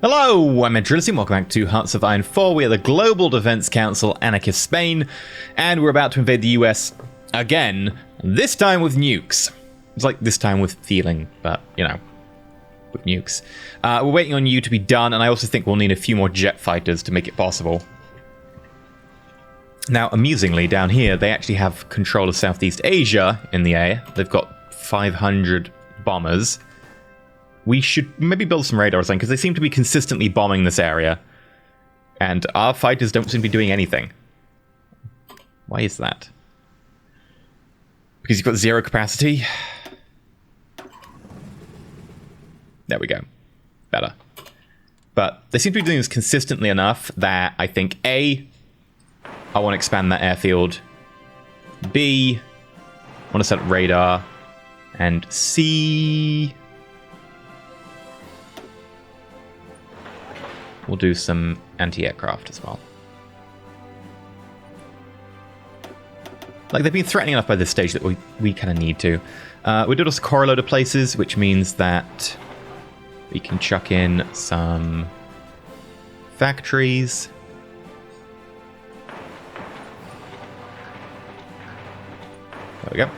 Hello, I'm EnterElysium. Welcome back to Hearts of HoI4. We are the Global Defense Council, Anarchist Spain, and we're about to invade the US again, this time with nukes. It's like this time with feeling, but, you know, with nukes. We're waiting on you to be done, and I also think we'll need a few more jet fighters to make it possible. Now, amusingly, down here, they actually have control of Southeast Asia in the air. They've got 500 bombers. We should maybe build some radar or something, because they seem to be consistently bombing this area. And our fighters don't seem to be doing anything. Why is that? Because you've got zero capacity? There we go. Better. But they seem to be doing this consistently enough that I think A, I want to expand that airfield. B, I want to set up radar. And C, we'll do some anti-aircraft as well. Like, they've been threatening enough by this stage that we kind of need to. We did also core a load of places, which means that we can chuck in some factories. There we go.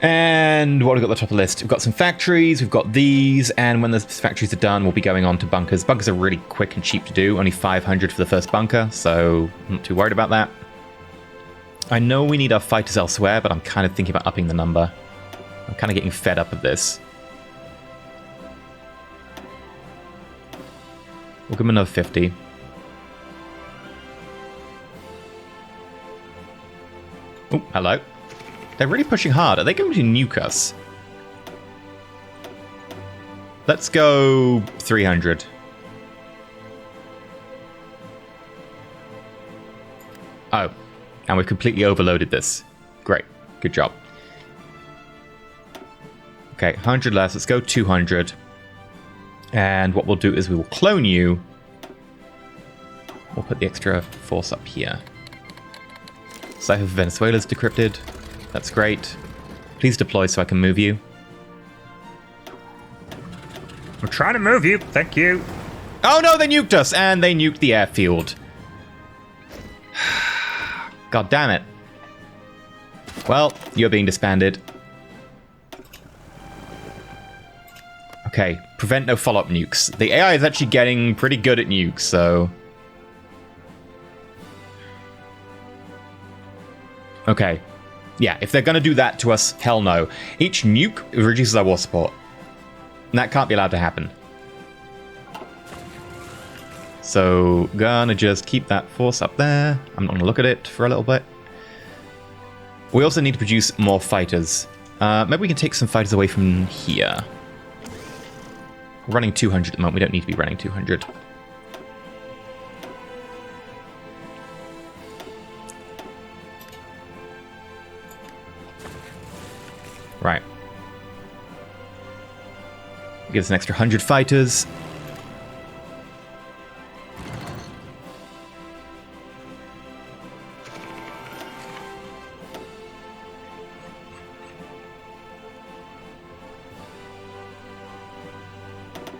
And what have we got at the top of the list? We've got some factories, we've got these, and when the factories are done, we'll be going on to bunkers. Bunkers are really quick and cheap to do, only 500 for the first bunker, so I'm not too worried about that. I know we need our fighters elsewhere, but I'm kind of thinking about upping the number. I'm kind of getting fed up of this. We'll give them another 50. Oh, hello. They're really pushing hard. Are they going to nuke us? Let's go 300. Oh, and we've completely overloaded this. Great. Good job. Okay, 100 less. Let's go 200. And what we'll do is we will clone you. We'll put the extra force up here. Sci-Fi for Venezuela's decrypted. That's great. Please deploy so I can move you. We're trying to move you. Thank you. Oh no, they nuked us! And they nuked the airfield. God damn it. Well, you're being disbanded. Okay, prevent no follow-up nukes. The AI is actually getting pretty good at nukes, so... Okay. Yeah, if they're going to do that to us, hell no. Each nuke reduces our war support. And that can't be allowed to happen. So, gonna just keep that force up there. I'm not going to look at it for a little bit. We also need to produce more fighters. Maybe we can take some fighters away from here. We're running 200 at the moment. We don't need to be running 200. Right. Give us an extra 100 fighters.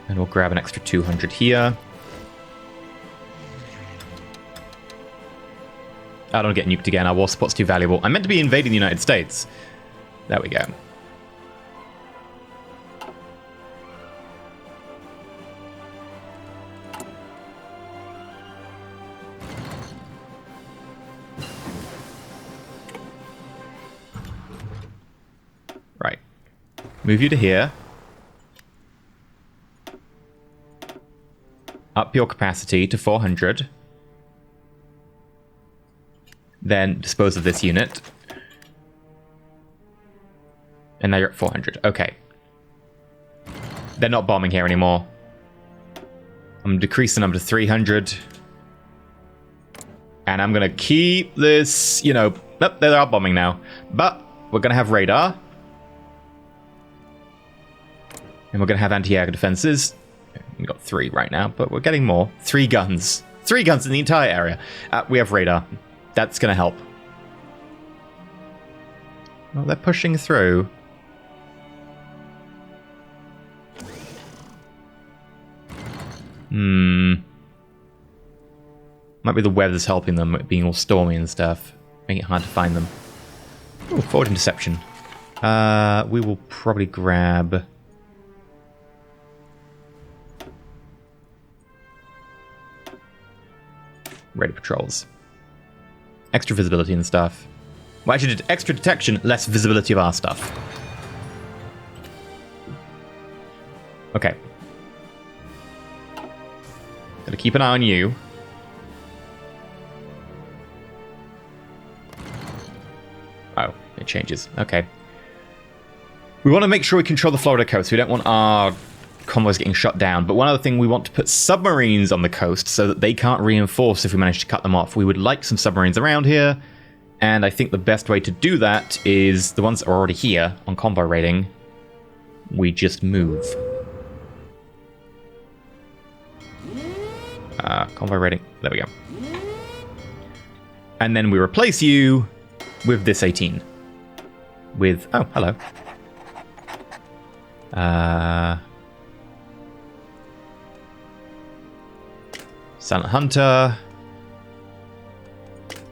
And we'll grab an extra 200 here. I don't get nuked again. Our war support's too valuable. I'm meant to be invading the United States. There we go. Right. Move you to here. Up your capacity to 400. Then dispose of this unit. And now you're at 400. Okay. They're not bombing here anymore. I'm going to decrease the number to 300. And I'm going to keep this, you know... Nope, they are bombing now. But we're going to have radar. And we're going to have anti-air defenses. We've got 3 right now, but we're getting more. 3 guns. 3 guns in the entire area. We have radar. That's going to help. Well, they're pushing through. Might be the weather's helping them, it being all stormy and stuff. Making it hard to find them. Ooh, forward interception. We will probably grab... radio patrols. Extra visibility and stuff. Well, actually, extra detection, less visibility of our stuff. Okay. Gotta keep an eye on you. Oh, it changes. Okay. We want to make sure we control the Florida coast. We don't want our convoys getting shut down. But one other thing, we want to put submarines on the coast so that they can't reinforce if we manage to cut them off. We would like some submarines around here. And I think the best way to do that is the ones that are already here on convoy raiding. We just move. Convoy raiding. There we go. And then we replace you with this 18. With... oh, hello. Silent Hunter.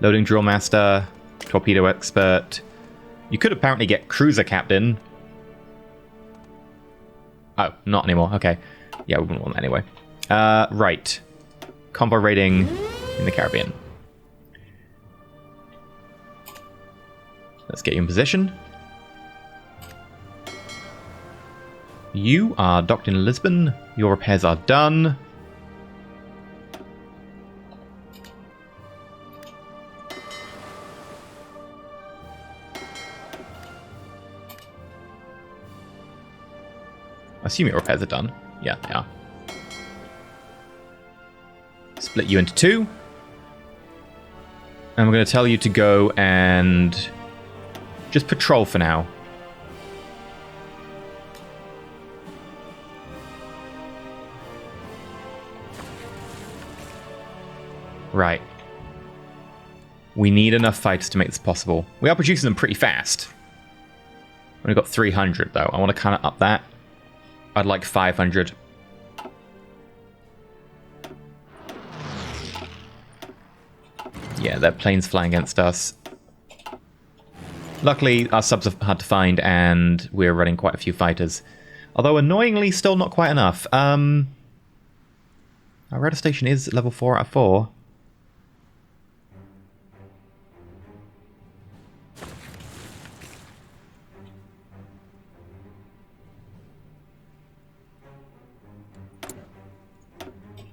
Loading Drill Master. Torpedo Expert. You could apparently get Cruiser Captain. Oh, not anymore. Okay. Yeah, we wouldn't want that anyway. Right. Convoy raiding in the Caribbean. Let's get you in position. You are docked in Lisbon. Your repairs are done. I assume your repairs are done. Yeah, they are. Split you into two. And we're going to tell you to go and just patrol for now. Right. We need enough fighters to make this possible. We are producing them pretty fast. We've got 300 though. I want to kind of up that. I'd like 500. Yeah, their planes flying against us. Luckily, our subs are hard to find, and we're running quite a few fighters. Although, annoyingly, still not quite enough. Our radar station is level 4 out of 4.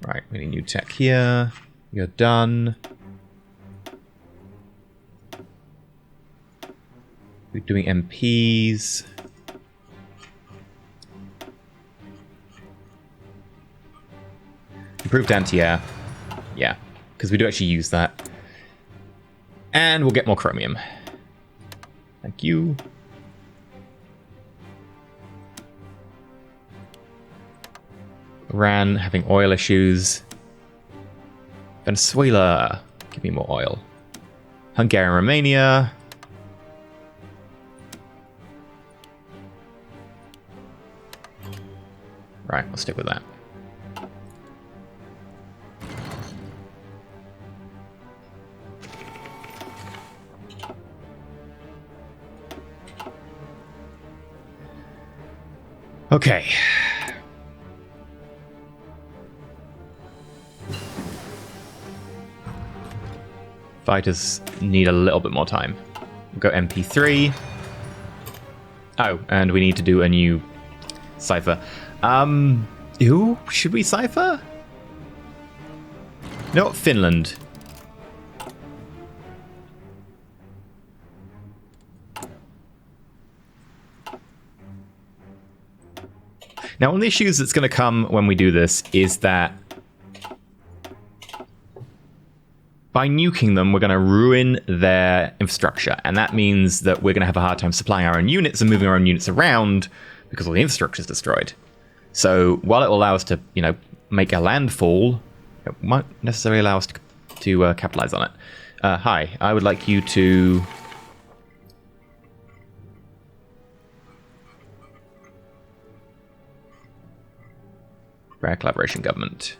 Right, we need new tech here. You're done. We're doing MPs. Improved anti-air. Yeah, because we do actually use that. And we'll get more chromium. Thank you. Iran having oil issues. Venezuela, give me more oil. Hungary and Romania. Right, we'll stick with that. Okay. Fighters need a little bit more time. We'll go MP3. Oh, and we need to do a new Sci-Fi. Who should we Sci-Fi? No, Finland. Now, one of the issues that's going to come when we do this is that by nuking them, we're going to ruin their infrastructure. And that means that we're going to have a hard time supplying our own units and moving our own units around because all the infrastructure is destroyed. So while it will allow us to, you know, make a landfall, it won't necessarily allow us to capitalize on it. Hi, I would like you to... Rare collaboration government.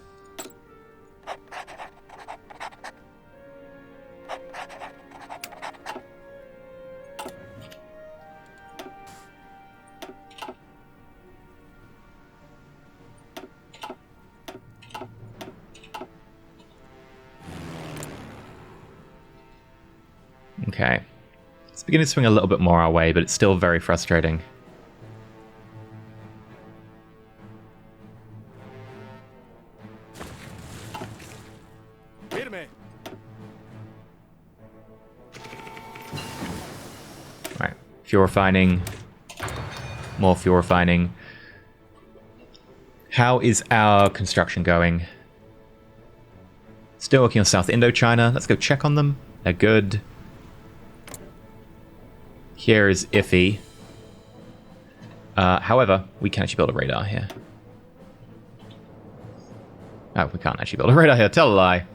Okay. It's beginning to swing a little bit more our way, but it's still very frustrating. Right. Fuel refining. More fuel refining. How is our construction going? Still working on South Indochina. Let's go check on them. They're good. Here is iffy. However, we can actually build a radar here. Oh, we can't actually build a radar here. Tell a lie.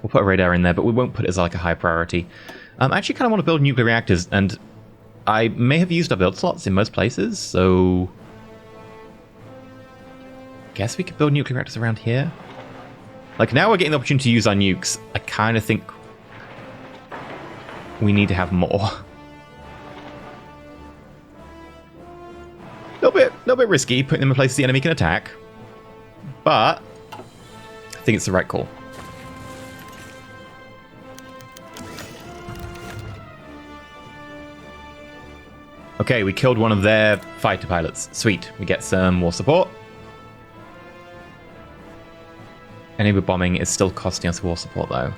We'll put a radar in there, but we won't put it as like a high priority. I actually kind of want to build nuclear reactors, and I may have used our build slots in most places, so... guess we could build nuclear reactors around here. Like, now we're getting the opportunity to use our nukes. I kind of think we need to have more. A little bit risky putting them in places the enemy can attack, but I think it's the right call. Okay, we killed one of their fighter pilots. Sweet, we get some more support. Enemy bombing is still costing us war support, though.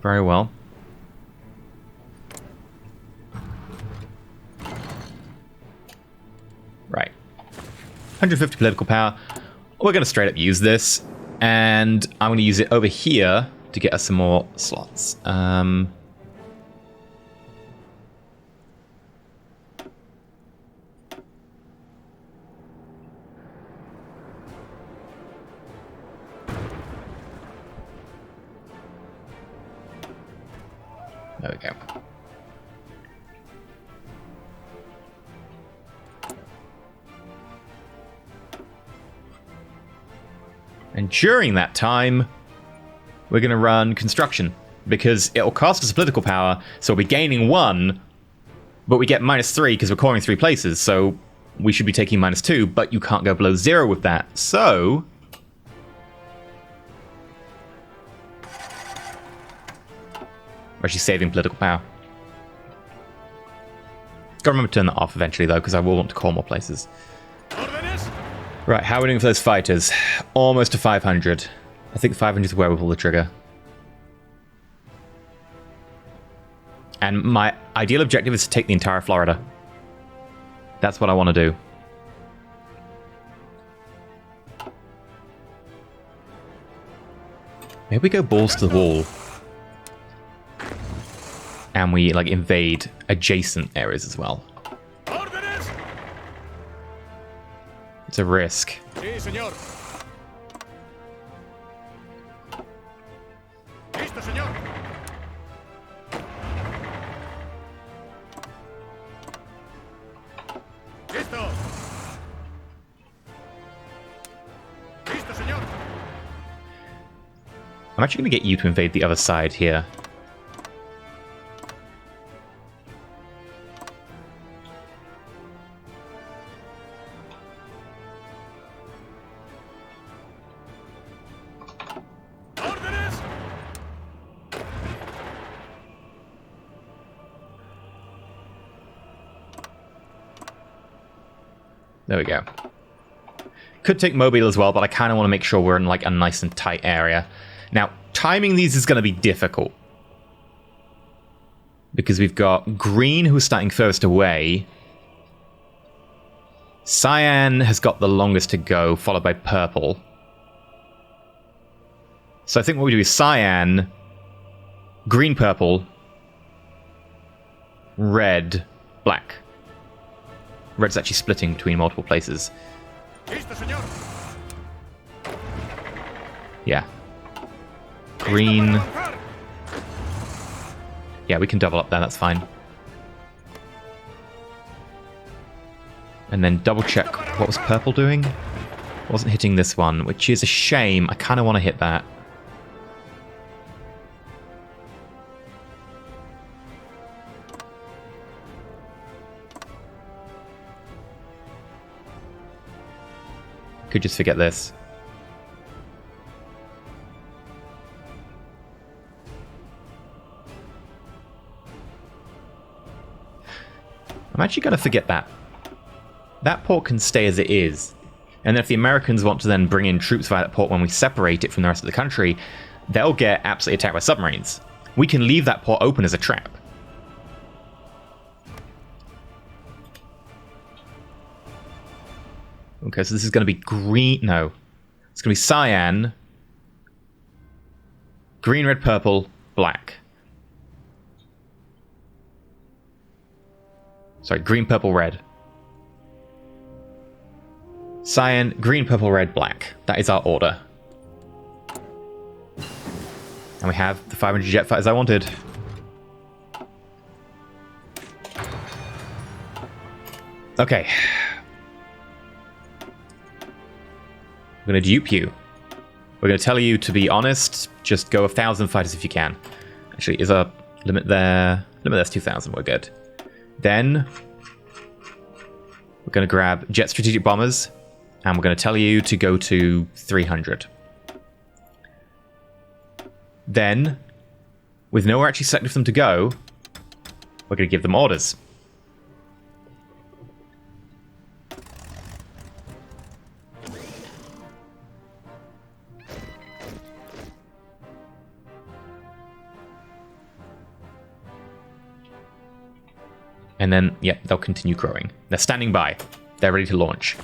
Very well. Right. 150 political power. We're going to straight up use this, and I'm going to use it over here to get us some more slots. There we go. And during that time, we're going to run construction, because it'll cost us political power, so we'll be gaining 1, but we get -3 because we're coring 3 places, so we should be taking -2, but you can't go below 0 with that. So we're actually saving political power. Gotta remember to turn that off eventually, though, because I will want to core more places. Right, how are we doing for those fighters? Almost to 500. I think 500 is where we pull the trigger. And my ideal objective is to take the entire Florida. That's what I want to do. Maybe we go balls to the wall. And we, like, invade adjacent areas as well. It's a risk. Sí, señor. Listo, señor. Listo. Listo, señor. I'm actually going to get you to invade the other side here. There we go. Could take Mobile as well, but I kind of want to make sure we're in like a nice and tight area. Now, timing these is going to be difficult. Because we've got Green, who's starting first away. Cyan has got the longest to go, followed by Purple. So I think what we do is Cyan, Green, Purple, Red, Black. Red's actually splitting between multiple places. Yeah. Green. Yeah, we can double up there, that's fine. And then double check what was Purple doing. Wasn't hitting this one, which is a shame. I kind of want to hit that. could just forget this. I'm actually going to forget that. That port can stay as it is. And then if the Americans want to then bring in troops via that port when we separate it from the rest of the country, they'll get absolutely attacked by submarines. We can leave that port open as a trap. Okay, so this is going to be green... No. It's going to be cyan. Green, red, purple, black. Sorry, green, purple, red. Cyan, green, purple, red, black. That is our order. And we have the 500 jet fighters I wanted. Okay. We're going to dupe you. We're going to tell you to be honest. Just go 1,000 fighters if you can. Actually, is our limit there? Limit there's 2,000. We're good. Then we're going to grab jet strategic bombers, and we're going to tell you to go to 300. Then, with nowhere actually selected for them to go, we're going to give them orders. And then, yeah, they'll continue growing. They're standing by. They're ready to launch.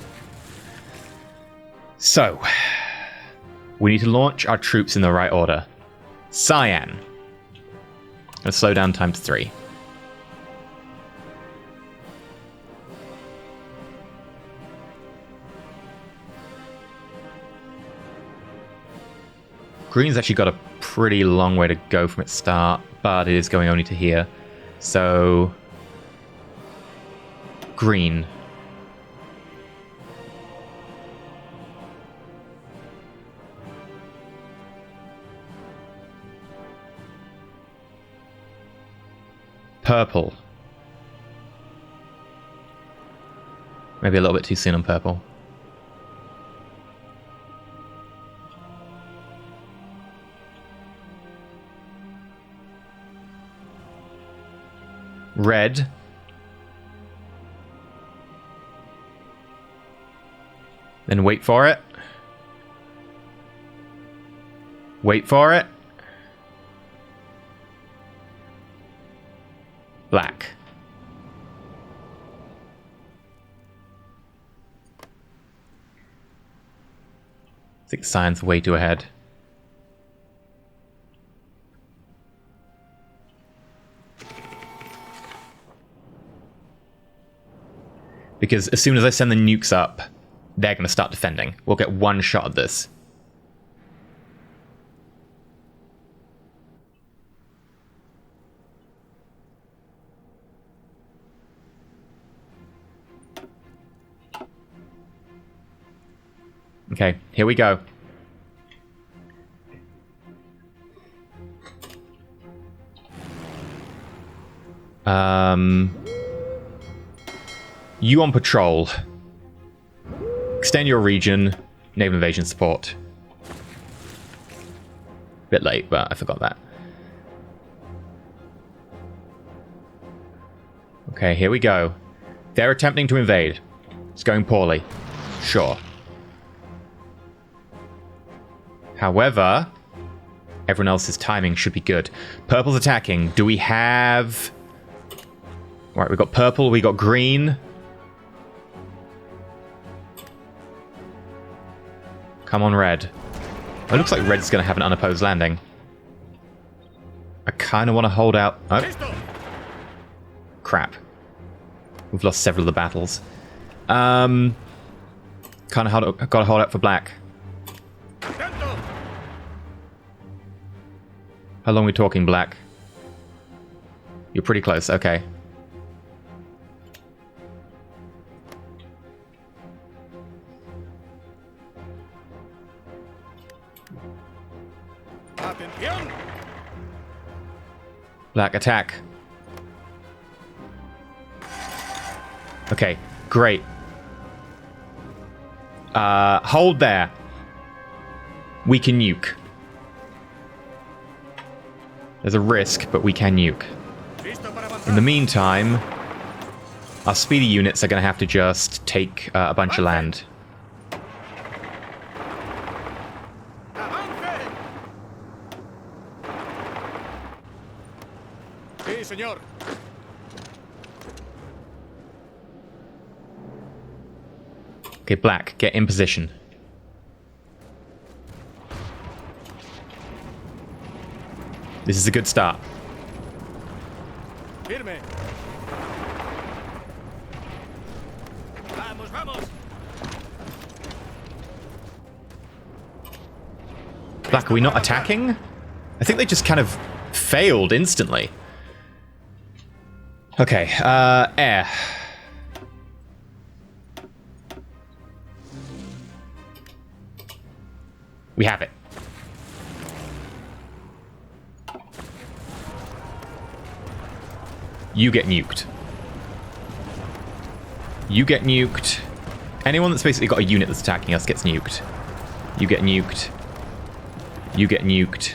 So, we need to launch our troops in the right order. Cyan. Let's slow down times 3. Green's actually got a pretty long way to go from its start, but it is going only to here. So... green. Purple. Maybe a little bit too soon on purple. Red. Then wait for it. Wait for it. Black. I think cyan's way too ahead. Because as soon as I send the nukes up, they're going to start defending. We'll get one shot at this. Okay, here we go. You on patrol. Extend your region. Naval invasion support. Bit late, but I forgot that. Okay, here we go. They're attempting to invade. It's going poorly. Sure. However, everyone else's timing should be good. Purple's attacking. Do we have... Alright, we got purple, we got green. Come on, red. It looks like red's going to have an unopposed landing. I kind of want to hold out... Oh. Crap. We've lost several of the battles. Kind of got to hold out for black. How long are we talking, black? You're pretty close, okay. Black, attack. Okay, great. Hold there. We can nuke. There's a risk, but we can nuke. In the meantime, our speedy units are going to have to just take a bunch of land. Okay, Black, get in position. This is a good start. Black, are we not attacking? I think they just kind of failed instantly. Okay, air. We have it. You get nuked. You get nuked. Anyone that's basically got a unit that's attacking us gets nuked. You get nuked. You get nuked.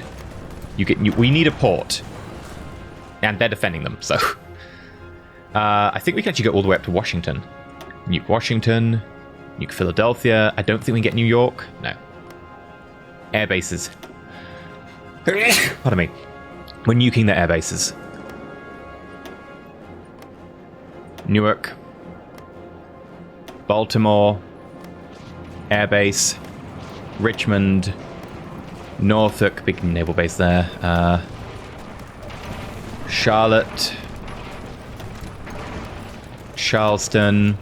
You get nuked. We need a port. And they're defending them, so... I think we can actually go all the way up to Washington. Nuke Washington. Nuke Philadelphia. I don't think we can get New York. No. Air bases. Pardon me. We're nuking their air bases. Newark. Baltimore. Airbase. Richmond. Norfolk. Big naval base there. Charlotte. Charleston.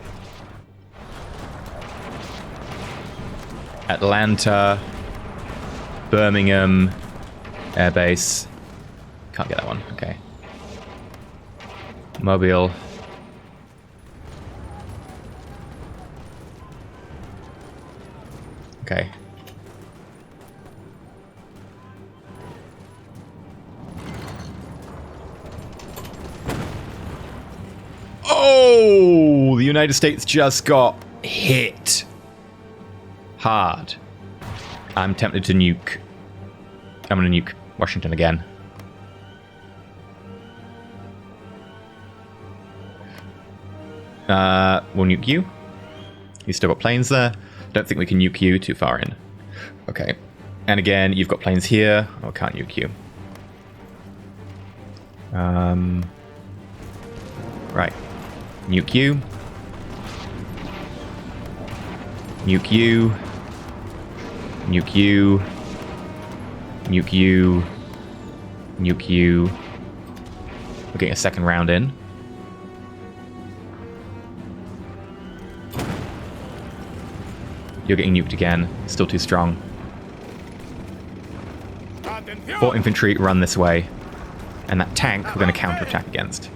Atlanta. Birmingham. Airbase. Can't get that one. Okay. Mobile. Okay. Oh! The United States just got hit hard. I'm tempted to nuke. I'm gonna nuke Washington again. We'll nuke you. You still got planes there. Don't think we can nuke you, too far in. Okay. And again, you've got planes here. Oh, I can't nuke you. Right. Nuke you. Nuke you. Nuke you. Nuke you. Nuke you. We're getting a second round in. You're getting nuked again. Still too strong. 4 infantry, run this way. And that tank we're going to counterattack against.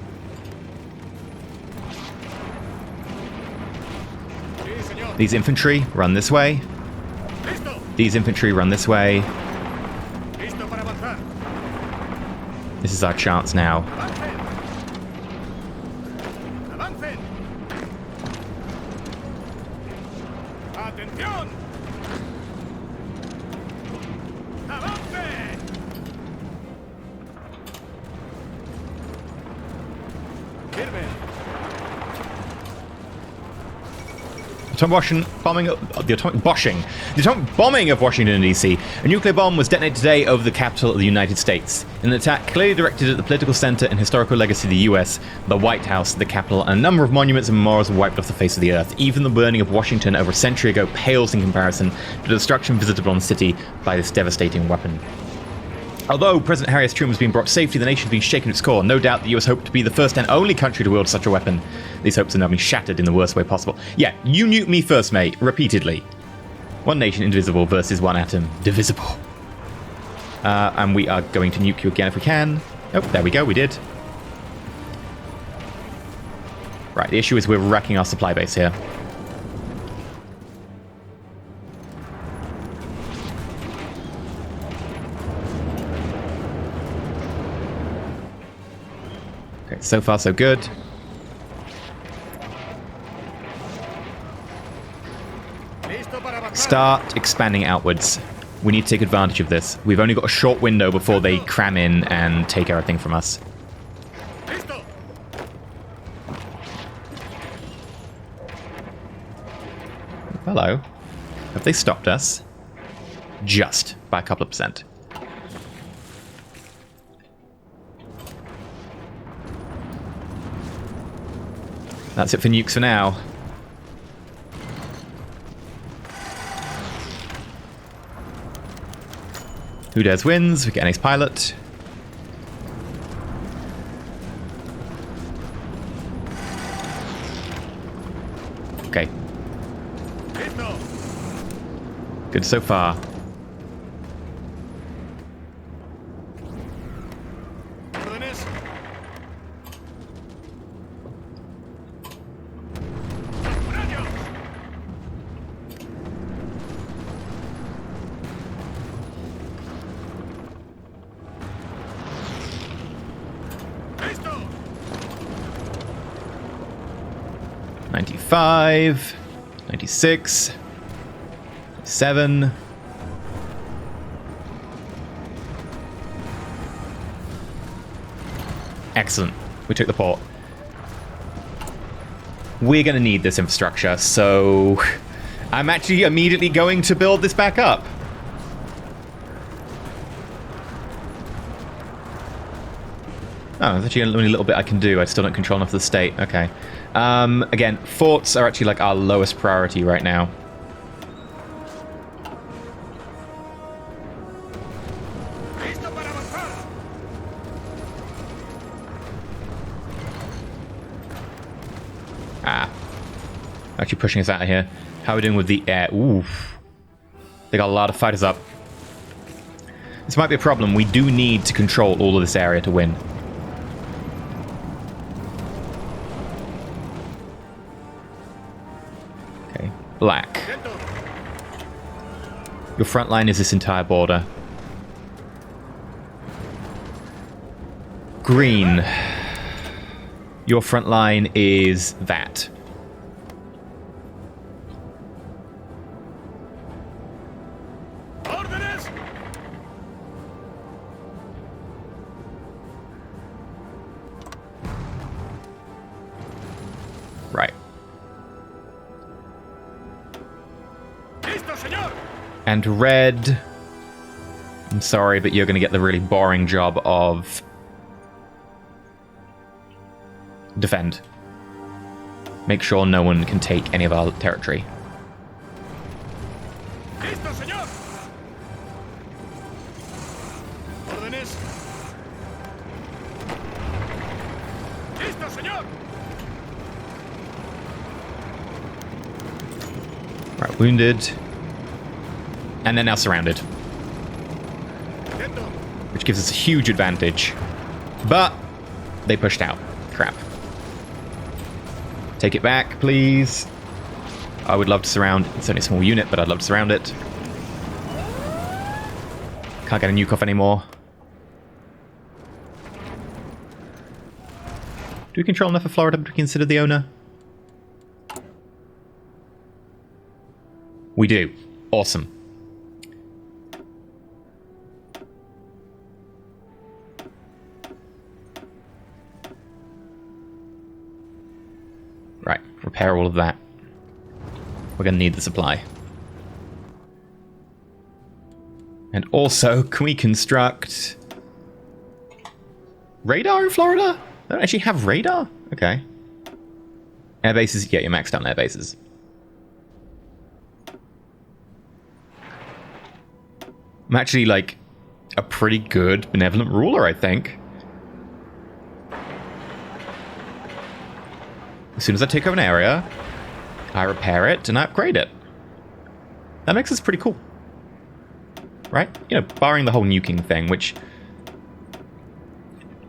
These infantry, run this way. These infantry, run this way. This is our chance now. The atomic bombing of Washington, D.C. A nuclear bomb was detonated today over the capital of the United States. In an attack clearly directed at the political center and historical legacy of the U.S., the White House, the Capitol, and a number of monuments and memorials were wiped off the face of the earth. Even the burning of Washington over a century ago pales in comparison to the destruction visited on the city by this devastating weapon. Although President Harry S. Truman has been brought to safety, the nation has been shaken to its core. No doubt the US hoped to be the first and only country to wield such a weapon. These hopes are now being shattered in the worst way possible. Yeah, you nuke me first, mate, repeatedly. One nation indivisible versus one atom divisible. And we are going to nuke you again if we can. Oh, there we go, we did. Right, the issue is we're wrecking our supply base here. Okay, so far so good. Start expanding outwards. We need to take advantage of this. We've only got a short window before they cram in and take everything from us. Hello. Have they stopped us? Just by a couple of percent. That's it for nukes for now. Who dares wins? We get an ace pilot. Okay. Good so far. '95, '96, '97. Excellent. We took the port. We're going to need this infrastructure, so I'm actually immediately going to build this back up. Oh, there's actually only a little bit I can do. I still don't control enough of the state. Okay. Again, forts are actually like our lowest priority right now. Ah. Actually pushing us out of here. How are we doing with the air? Oof. They got a lot of fighters up. This might be a problem. We do need to control all of this area to win. Okay. Black. Your front line is this entire border. Green. Your front line is that. Right. And red. I'm sorry, but you're going to get the really boring job of defend. Make sure no one can take any of our territory. Right, wounded. And they're now surrounded. Which gives us a huge advantage. But they pushed out. Crap. Take it back, please. I would love to surround. It's only a small unit, but I'd love to surround it. Can't get a nuke off anymore. Do we control enough of Florida to be considered the owner? We do. Awesome. Right, repair all of that. We're going to need the supply. And also, can we construct radar in Florida? They don't actually have radar? Okay. Air bases, yeah, you're maxed out on air bases. I'm actually, like, a pretty good benevolent ruler, I think. As soon as I take over an area, I repair it and I upgrade it. That makes us pretty cool. Right? You know, barring the whole nuking thing, which...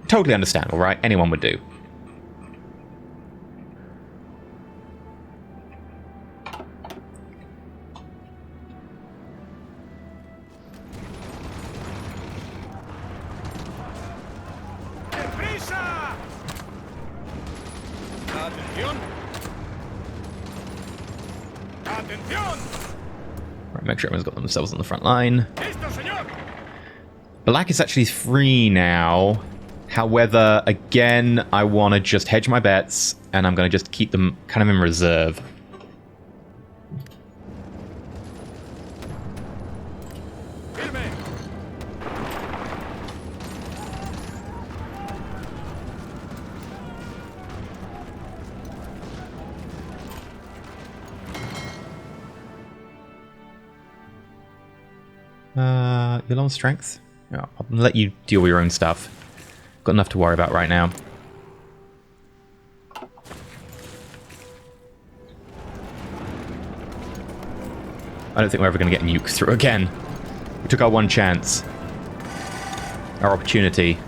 totally understandable, right? Anyone would do. Make sure everyone's got themselves on the front line. Black is actually free now. However, again, I want to just hedge my bets, and I'm going to just keep them kind of in reserve. You're low on strength? No, I'll let you deal with your own stuff. Got enough to worry about right now. I don't think we're ever going to get nuked through again. We took our one chance. Our opportunity.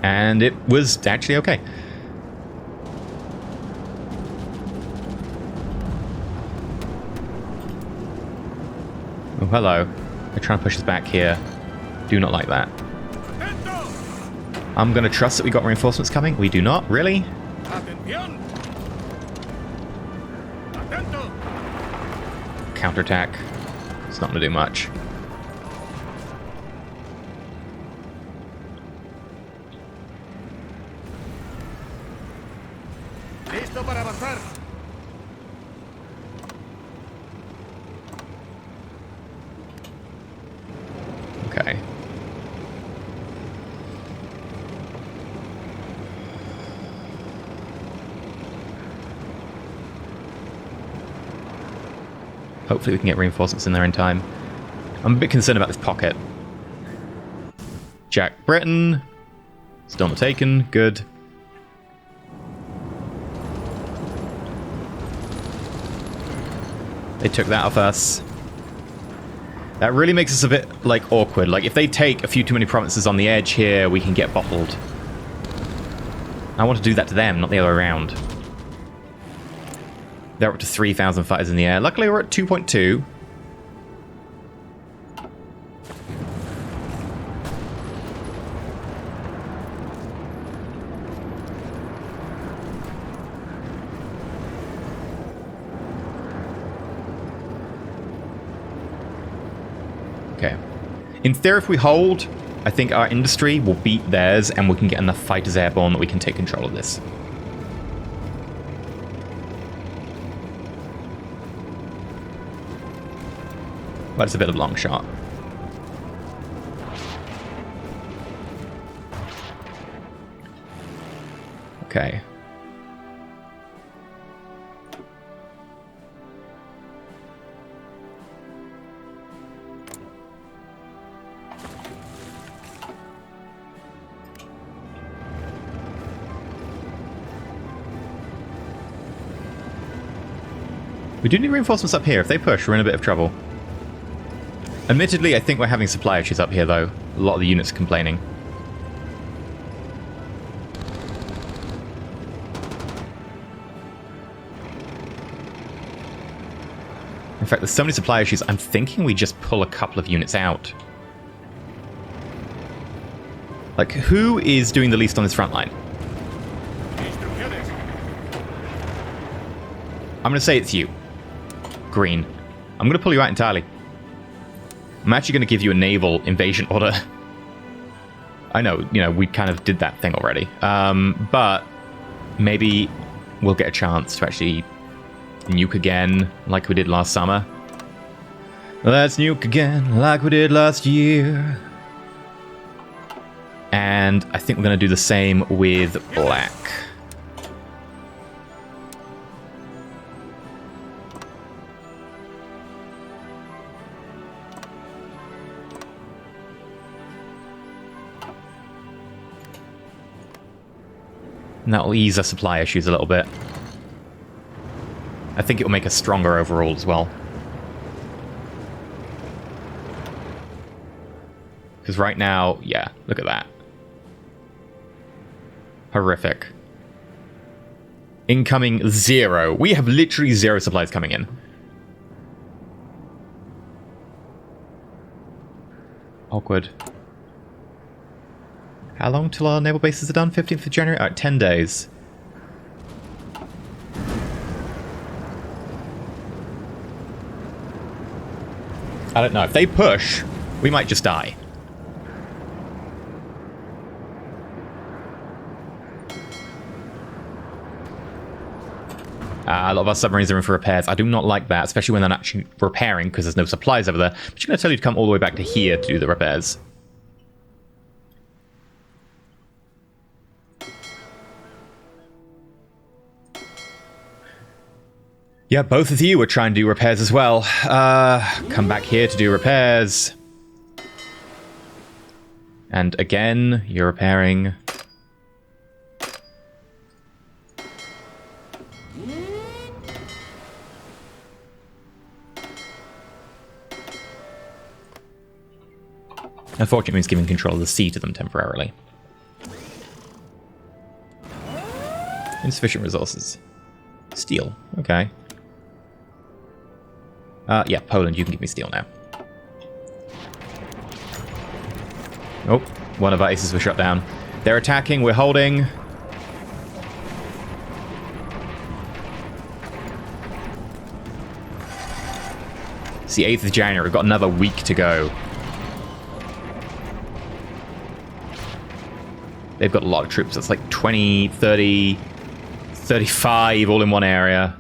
And it was actually okay. Oh, hello. They're trying to push us back here. Do not like that. I'm going to trust that we got reinforcements coming. We do not. Really? Counterattack. It's not going to do much. Okay. Hopefully we can get reinforcements in there in time. I'm a bit concerned about this pocket. Jack Breton. Still not taken. Good. They took that off us. That really makes us a bit, like, awkward. Like, if they take a few too many provinces on the edge here, we can get bottled. I want to do that to them, not the other way around. They're up to 3,000 fighters in the air. Luckily, we're at 2.2. Okay. In theory, if we hold, I think our industry will beat theirs, and we can get enough fighters airborne that we can take control of this. But it's a bit of a long shot. Okay. We do need reinforcements up here. If they push, we're in a bit of trouble. Admittedly, I think we're having supply issues up here, though. A lot of the units are complaining. In fact, there's so many supply issues, I'm thinking we just pull a couple of units out. Like, who is doing the least on this front line? I'm going to say it's you. Green. I'm going to pull you out entirely. I'm actually going to give you a naval invasion order. I know, you know, we kind of did that thing already. But maybe we'll get a chance to actually nuke again like we did last summer. Let's nuke again like we did last year. And I think we're going to do the same with black. And that will ease our supply issues a little bit. I think it will make us stronger overall as well. Because right now, yeah, look at that. Horrific. Incoming 0. We have literally 0 supplies coming in. Awkward. How long till our naval bases are done? 15th of January? Alright, 10 days. I don't know. If they push, we might just die. A lot of our submarines are in for repairs. I do not like that, especially when they're not actually repairing because there's no supplies over there. But you're going to tell you to come all the way back to here to do the repairs. Yeah, both of you are trying to do repairs as well. Come back here to do repairs. And again, you're repairing. Unfortunately, it's giving control of the sea to them temporarily. Insufficient resources. Steel. Okay. Yeah, Poland, you can give me steel now. Oh, one of our aces was shot down. They're attacking, we're holding. It's the 8th of January, we've got another week to go. They've got a lot of troops. It's like 20, 30, 35 all in one area.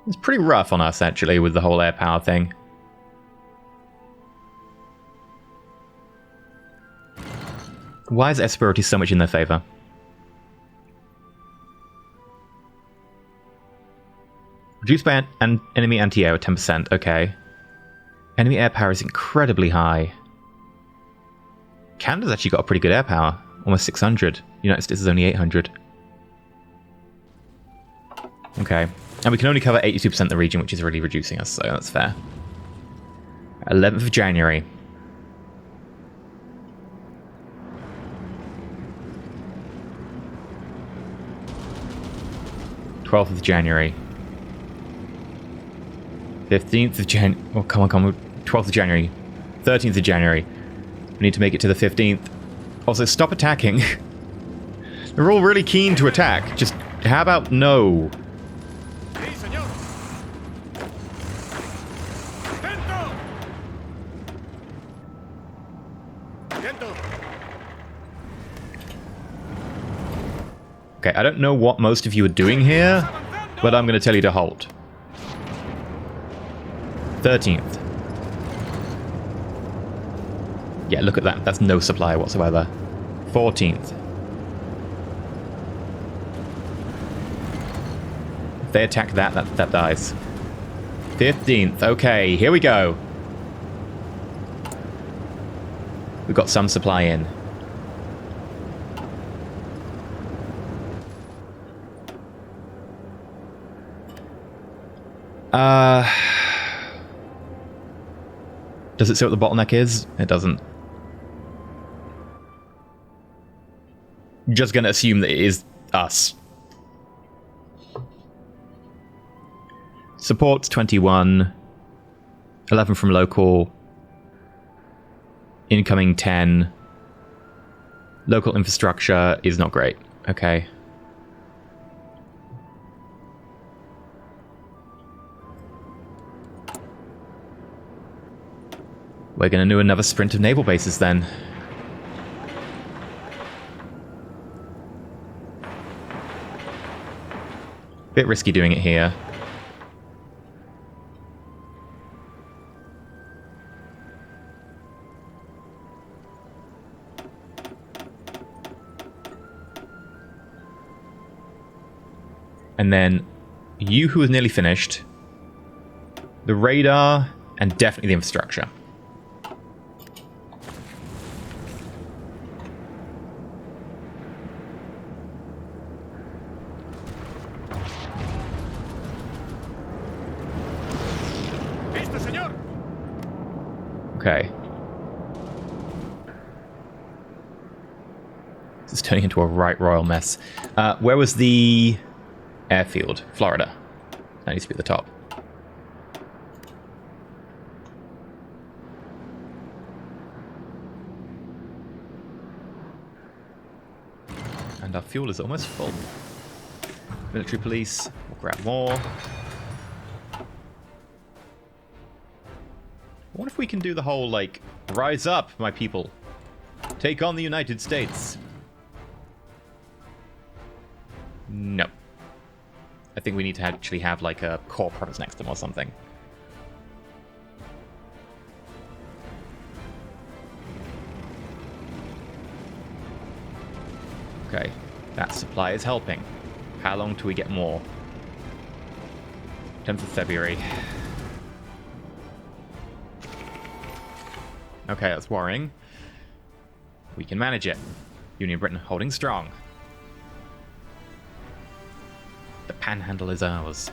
It's pretty rough on us, actually, with the whole air power thing. Why is air superiority so much in their favor? Reduced by an enemy anti-air at 10%. Okay. Enemy air power is incredibly high. Canada's actually got a pretty good air power. Almost 600. United States is only 800. Okay. And we can only cover 82% of the region, which is really reducing us, so that's fair. 11th of January. _12th of January. 15th of January. Oh, come on. 12th of January. 13th of January. We need to make it to the 15th. Also, stop attacking. They're all really keen to attack. Just, how about no? Okay, I don't know what most of you are doing here, but I'm going to tell you to halt. 13th. Yeah, look at that. That's no supply whatsoever. 14th. If they attack that dies. 15th. Okay, here we go. We've got some supply in. Does it say what the bottleneck is? It doesn't. I'm just going to assume that it is us. Support's 21. 11 from local. Incoming 10. Local infrastructure is not great. Okay. We're going to do another sprint of naval bases then. Bit risky doing it here. And then you who is nearly finished. The radar and definitely the infrastructure. Okay. This is turning into a right royal mess. Where was the airfield? Florida. That needs to be at the top. And our fuel is almost full. Military police. We'll grab more. I wonder if we can do the whole, like, rise up, my people. Take on the United States. No. I think we need to actually have, like, a core province next to them or something. Okay, that supply is helping. How long till we get more? 10th of February. Okay, that's worrying. We can manage it. Union Britain holding strong. The Panhandle is ours.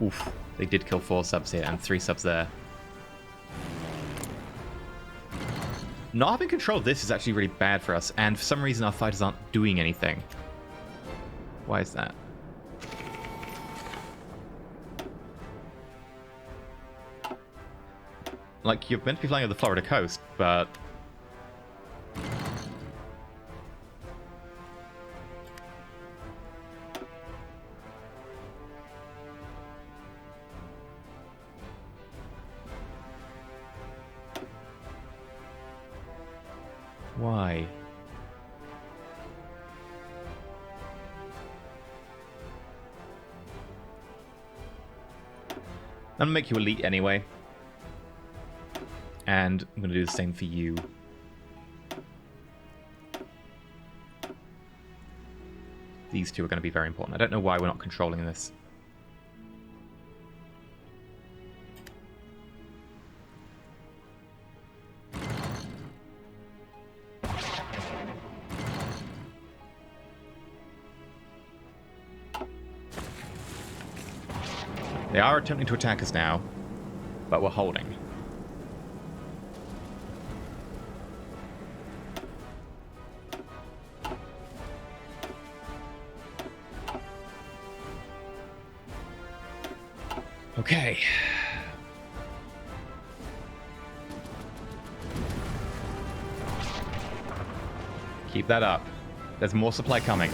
Oof, they did kill 4 subs here and 3 subs there. Not having control of this is actually really bad for us, and for some reason our fighters aren't doing anything. Why is that? Like, you're meant to be flying over the Florida coast, but... Why? I'm gonna make you elite anyway. And I'm gonna do the same for you. These two are gonna be very important. I don't know why we're not controlling this. They are attempting to attack us now, but we're holding. Okay. Keep that up. There's more supply coming.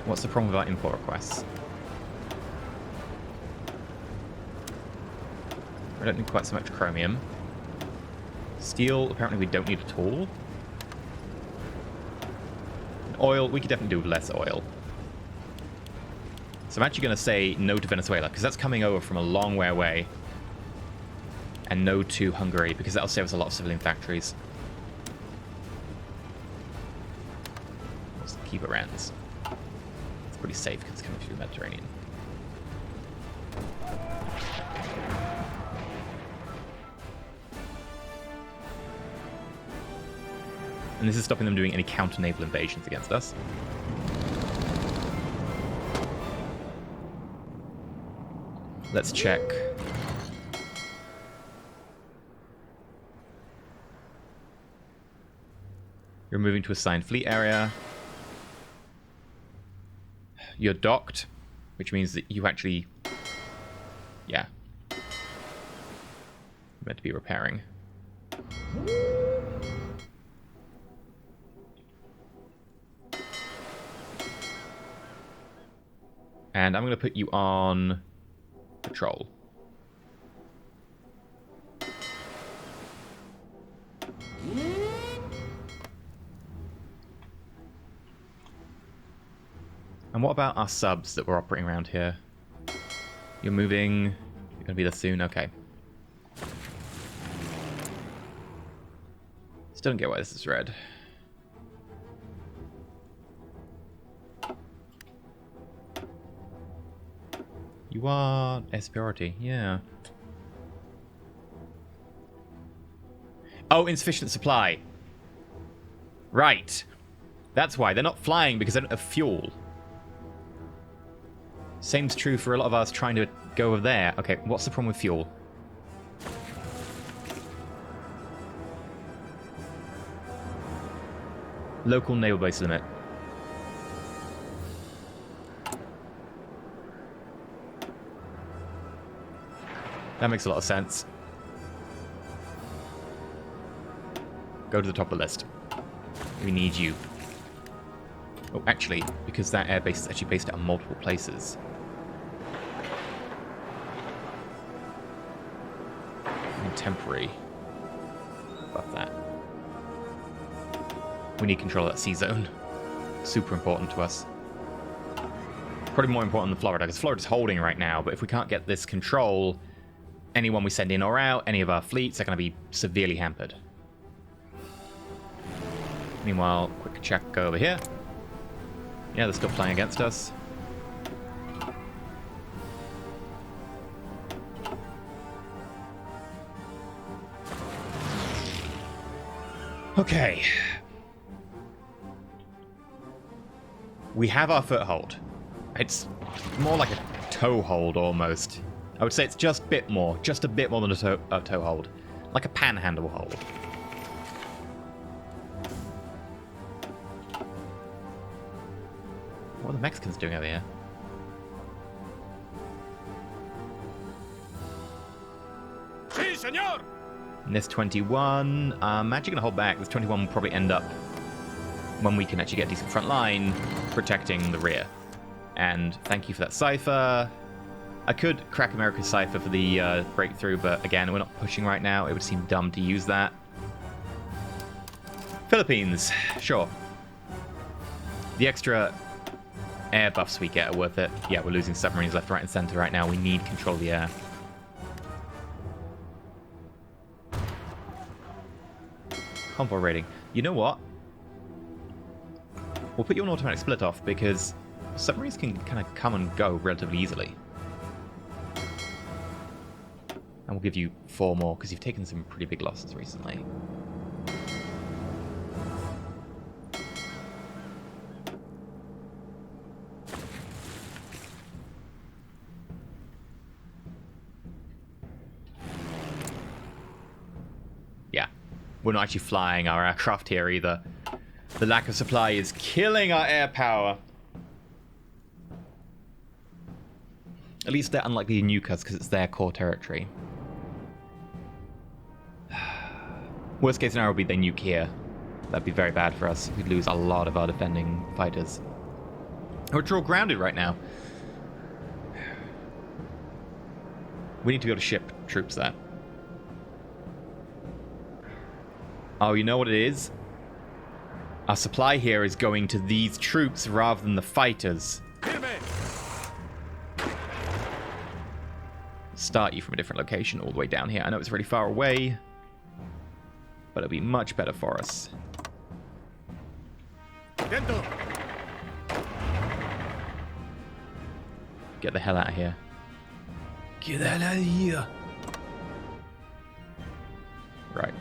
What's the problem with our import requests? I don't need quite so much chromium. Steel, apparently we don't need at all. And oil, we could definitely do with less oil. So I'm actually going to say no to Venezuela, because that's coming over from a long way away. And no to Hungary, because that'll save us a lot of civilian factories. What's the Cuba Rans? It's pretty safe because it's coming through the Mediterranean. And this is stopping them doing any counter-naval invasions against us. Let's check. You're moving to assigned fleet area. You're docked, which means that you actually... Yeah. You're meant to be repairing. And I'm going to put you on patrol. And what about our subs that were operating around here? You're moving. You're going to be there soon? Okay. Still don't get why this is red. You are Espirity, yeah. Oh, insufficient supply. Right. That's why. They're not flying because they don't have fuel. Same's true for a lot of us trying to go over there. Okay, what's the problem with fuel? Local naval base limit. That makes a lot of sense. Go to the top of the list. We need you. Oh, actually, because that airbase is actually based at multiple places. And temporary. Above that. We need control of that sea zone. Super important to us. Probably more important than Florida, because Florida's holding right now, but if we can't get this control, anyone we send in or out, any of our fleets are going to be severely hampered. Meanwhile, quick check over here. Yeah, they're still flying against us. Okay. We have our foothold. It's more like a toehold almost. I would say it's just a bit more than a toehold. Like a panhandle hold. What are the Mexicans doing over here? Sí, señor! And this 21, I'm actually going to hold back. This 21 will probably end up when we can actually get a decent front line protecting the rear. And thank you for that Sci-Fi. I could crack America's Sci-Fi for the breakthrough, but again, we're not pushing right now. It would seem dumb to use that. Philippines, sure. The extra air buffs we get are worth it. Yeah, we're losing submarines left, right, and center right now. We need control of the air. Convoy rating. You know what? We'll put you on automatic split off because submarines can kind of come and go relatively easily. And we'll give you 4 more because you've taken some pretty big losses recently. Yeah, we're not actually flying our aircraft here either. The lack of supply is killing our air power. At least they're unlikely to nuke us because it's their core territory. Worst case scenario would be they nuke here. That'd be very bad for us. We'd lose a lot of our defending fighters. We're all grounded right now. We need to be able to ship troops there. Oh, you know what it is? Our supply here is going to these troops rather than the fighters. Start you from a different location all the way down here. I know it's really far away, but it'll be much better for us. Get the hell out of here. Get the hell out of here. Right.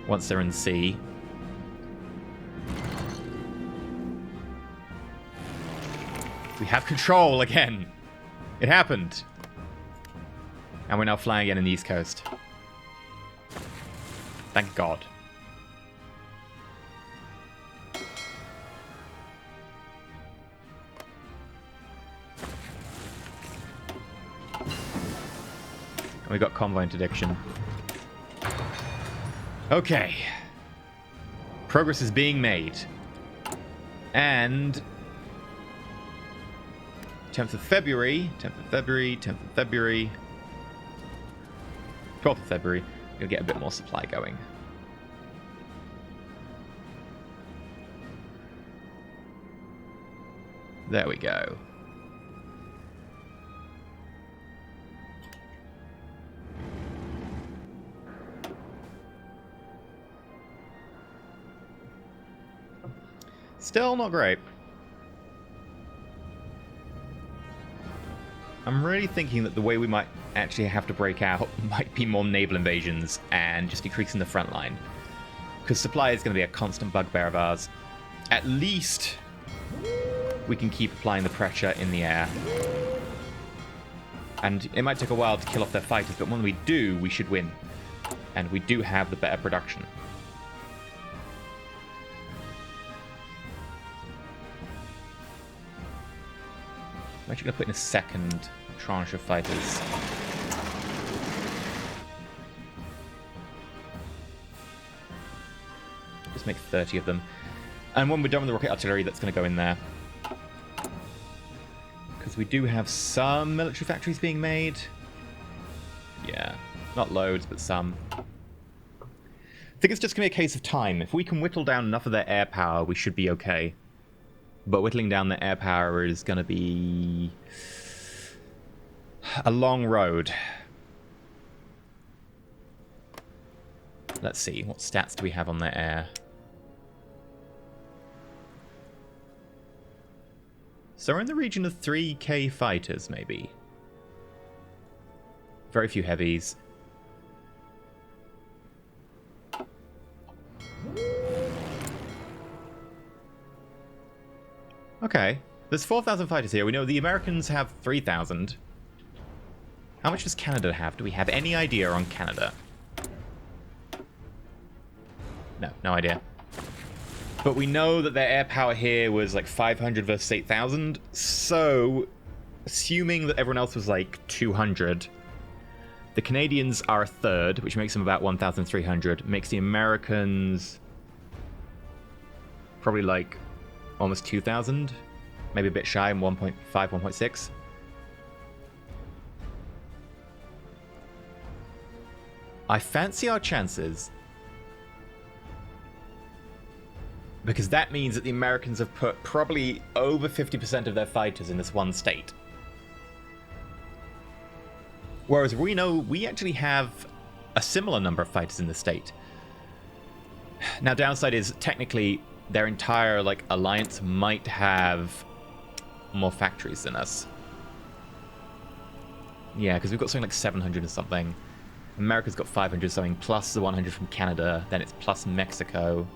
Once they're in sea. We have control again. It happened. And we're now flying again in the East Coast. Thank God. And we got convoy interdiction. Okay. Progress is being made. And 10th of February, 10th of February, 10th of February, 12th of February, we'll get a bit more supply going. There we go. Still not great. I'm really thinking that the way we might actually have to break out might be more naval invasions and just decreasing the front line. Because supply is going to be a constant bugbear of ours. at least we can keep applying the pressure in the air. And it might take a while to kill off their fighters, but when we do, we should win. And we do have the better production. I'm actually going to put in a second tranche of fighters. Just make 30 of them. And when we're done with the rocket artillery, that's going to go in there. Because we do have some military factories being made. Yeah, not loads, but some. I think it's just going to be a case of time. If we can whittle down enough of their air power, we should be okay. But whittling down their air power is going to be a long road. Let's see, what stats do we have on their air? So we're in the region of 3k fighters, maybe. Very few heavies. Okay, there's 4,000 fighters here. We know the Americans have 3,000. How much does Canada have? Do we have any idea on Canada? No, no idea. But we know that their air power here was like 500 versus 8,000. So, assuming that everyone else was like 200, the Canadians are a third, which makes them about 1,300. Makes the Americans probably like almost 2,000. Maybe a bit shy, 1.5, 1.6. I fancy our chances. Because that means that the Americans have put probably over 50% of their fighters in this one state. Whereas we know we actually have a similar number of fighters in the state. Now, downside is technically their entire alliance might have more factories than us. Yeah, because we've got something like 700 or something. America's got 500 something, plus the 100 from Canada, then it's plus Mexico.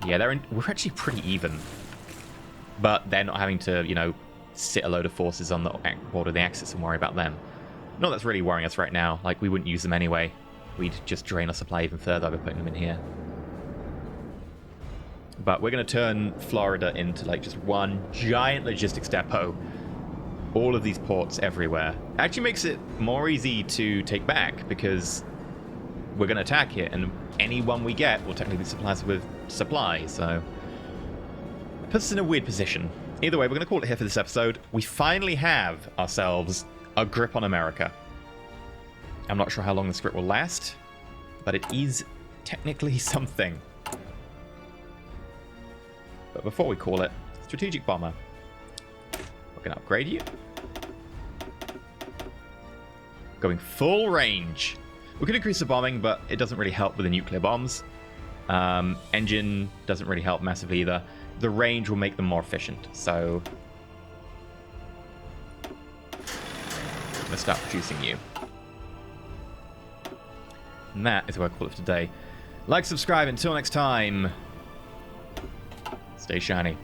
Yeah, we're actually pretty even. But they're not having to, sit a load of forces on the border of the Axis and worry about them. Not that's really worrying us right now. We wouldn't use them anyway. We'd just drain our supply even further by putting them in here. But we're going to turn Florida into, just one giant logistics depot. All of these ports everywhere. Actually makes it more easy to take back, because we're going to attack it, and any one we get will technically supply us with supply, so it puts us in a weird position. Either way, we're going to call it here for this episode. We finally have ourselves a grip on America. I'm not sure how long this grip will last, but it is technically something. But before we call it strategic bomber, we're going to upgrade you. Going full range. We could increase the bombing, but it doesn't really help with the nuclear bombs. Engine doesn't really help massively either. The range will make them more efficient, so I'm going to start producing you. And that is where I call it for today. Like, subscribe. Until next time, stay shiny.